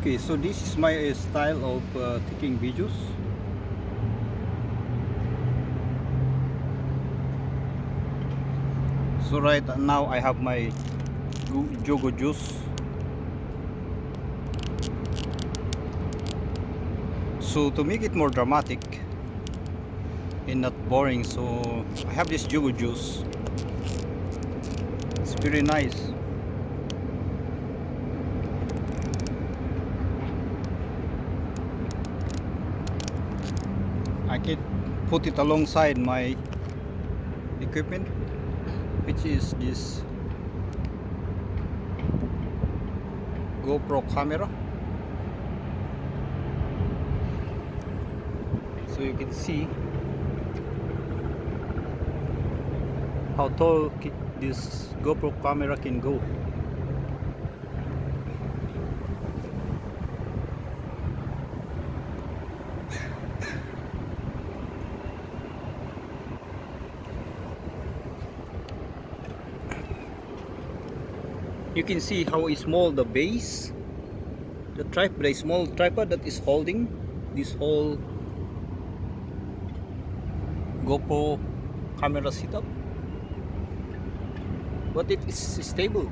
Okay, so this is my style of taking videos. So right now I have my Jogo juice. So to make it more dramatic and not boring, so I have this Jogo juice. It's very nice. I can put it alongside my equipment, which is this GoPro camera. So you can see how tall this GoPro camera can go. You can see how small the base, the small tripod that is holding this whole GoPro camera setup, but it is stable.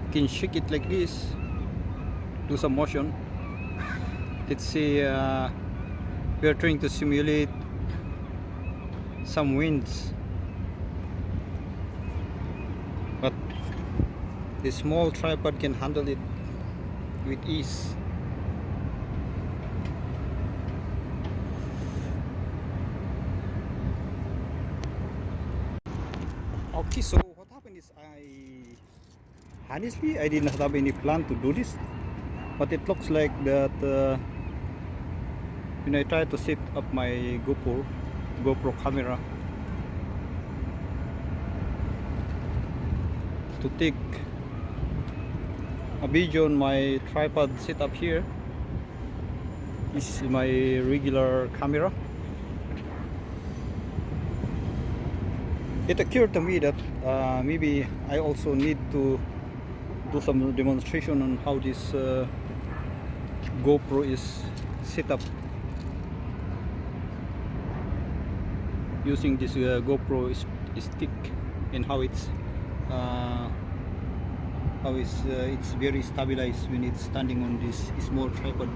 You can shake it like this, do some motion. Let's say we are trying to simulate some winds, but the small tripod can handle it with ease. Okay, so what happened is honestly I did not have any plan to do this, but it looks like that when I try to set up my GoPro camera to take a video on my tripod setup here. This is my regular camera. It occurred to me that maybe I also need to do some demonstration on how this GoPro is set up using this GoPro stick, and how it's very stabilized when it's standing on this small tripod.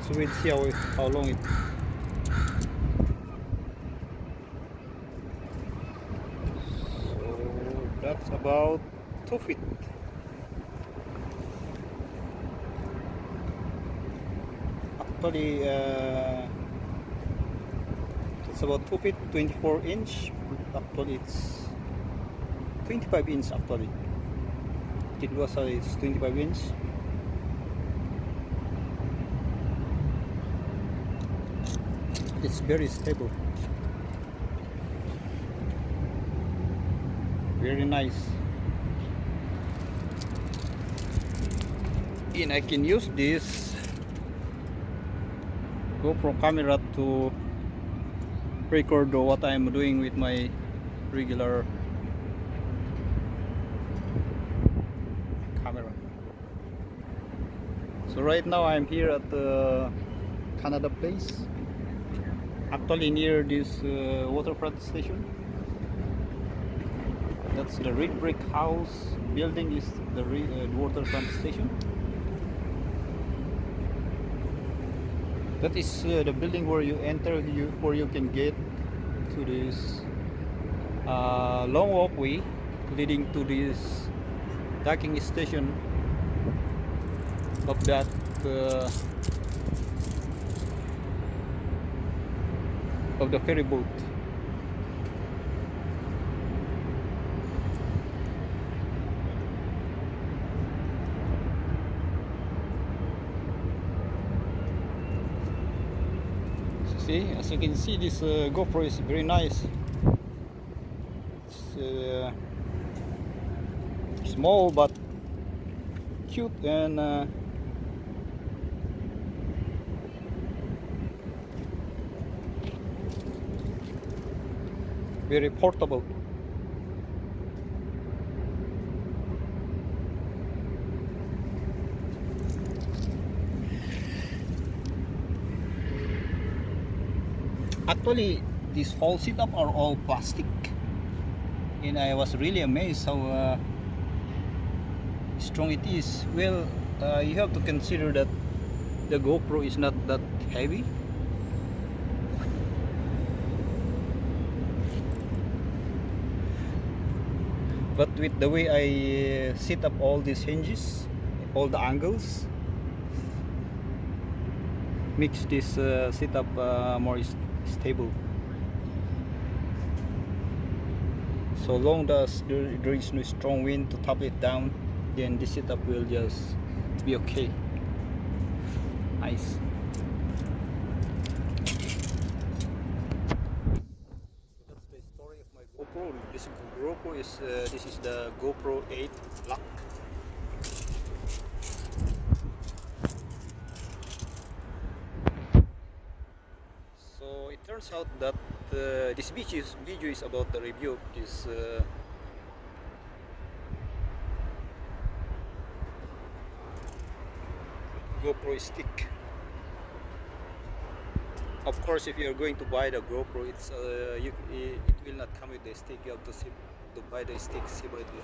So we'll see how long it. So that's about 2 feet. Actually, it's about 2 feet 24 inch. Actually, it's 25 inch. Actually, it was it's 25 inch. It's very stable, very nice, and I can use this GoPro camera to record what I'm doing with my regular camera. So right now I'm here at the Canada Place, actually near this waterfront station. That's the red brick house building is the waterfront station. That is the building where you enter, where you can get to this long walkway leading to this docking station of that of the ferry boat. See, as you can see, this GoPro is very nice. It's small but cute, and very portable. Actually, this whole setup are all plastic, and I was really amazed how strong it is. Well, you have to consider that the GoPro is not that heavy. But with the way I set up all these hinges, all the angles, makes this setup more stable. So long as there is no strong wind to tap it down, then this setup will just be okay. Nice. That's the story of my GoPro. This GoPro is this is the GoPro 8 Black. So it turns out that this video is about the review of this GoPro stick. Of course, if you are going to buy the GoPro, it will not come with the stick. You have to buy the stick separately.